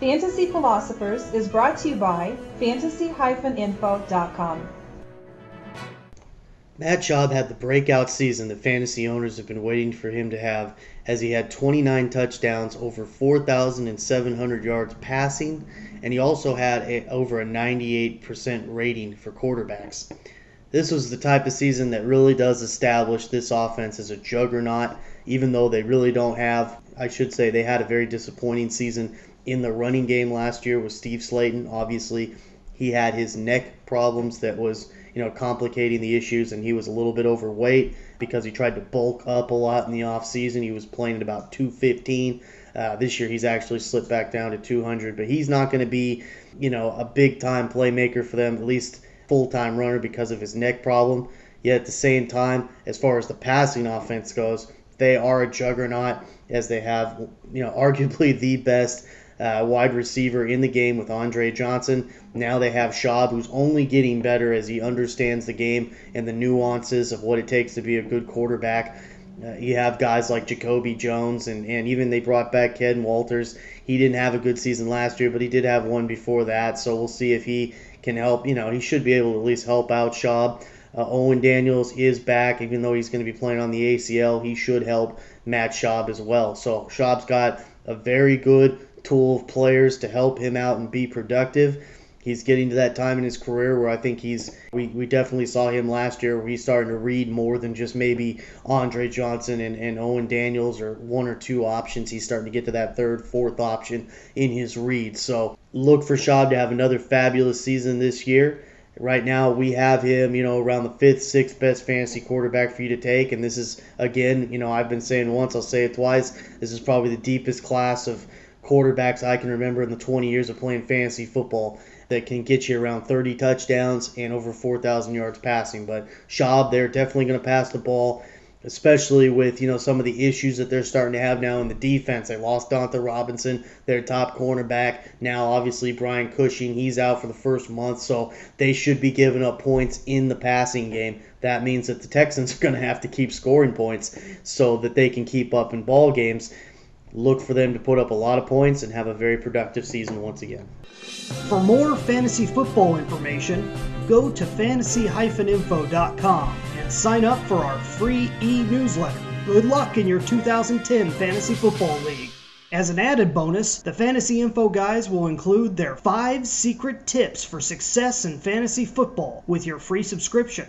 Fantasy Philosophers is brought to you by fantasy-info.com. Matt Schaub had the breakout season that fantasy owners have been waiting for him to have, as he had 29 touchdowns, over 4,700 yards passing, and he also had over a 98% rating for quarterbacks. This was the type of season that really does establish this offense as a juggernaut, even though they really don't have, I should say they had a very disappointing season in the running game last year with Steve Slayton. Obviously, he had his neck problems that was complicating the issues, and he was a little bit overweight because he tried to bulk up a lot in the offseason. He was playing at about 215. This year he's actually slipped back down to 200, but he's not going to be, a big-time playmaker for them, at least full-time runner because of his neck problem. Yet at the same time, as far as the passing offense goes, they are a juggernaut, as they have, arguably the best wide receiver in the game with Andre Johnson. Now they have Schaub, who's only getting better as he understands the game and the nuances of what it takes to be a good quarterback. You have guys like Jacoby Jones, and even they brought back Ken Walters. He didn't have a good season last year, but he did have one before that, so we'll see if he can help. He should be able to at least help out Schaub. Owen Daniels is back, even though he's going to be playing on the ACL. He should help Matt Schaub as well. So Schaub's got a very good tool of players to help him out and be productive. He's getting to that time in his career where I think we definitely saw him last year where he's starting to read more than just maybe Andre Johnson and Owen Daniels or one or two options. He's starting to get to that third, fourth option in his read. So look for Schaub to have another fabulous season this year. Right now we have him, around the 5th, 6th best fantasy quarterback for you to take. And this is, again, I've been saying once, I'll say it twice. This is probably the deepest class of quarterbacks I can remember in the 20 years of playing fantasy football that can get you around 30 touchdowns and over 4,000 yards passing. But Schaub, they're definitely going to pass the ball, especially with some of the issues that they're starting to have now in the defense. They lost Dunta Robinson, their top cornerback. Now, obviously, Brian Cushing, he's out for the first month, so they should be giving up points in the passing game. That means that the Texans are going to have to keep scoring points so that they can keep up in ball games. Look for them to put up a lot of points and have a very productive season once again. For more fantasy football information, go to fantasy-info.com and sign up for our free e-newsletter. Good luck in your 2010 Fantasy Football League. As an added bonus, the Fantasy Info guys will include their 5 secret tips for success in fantasy football with your free subscription.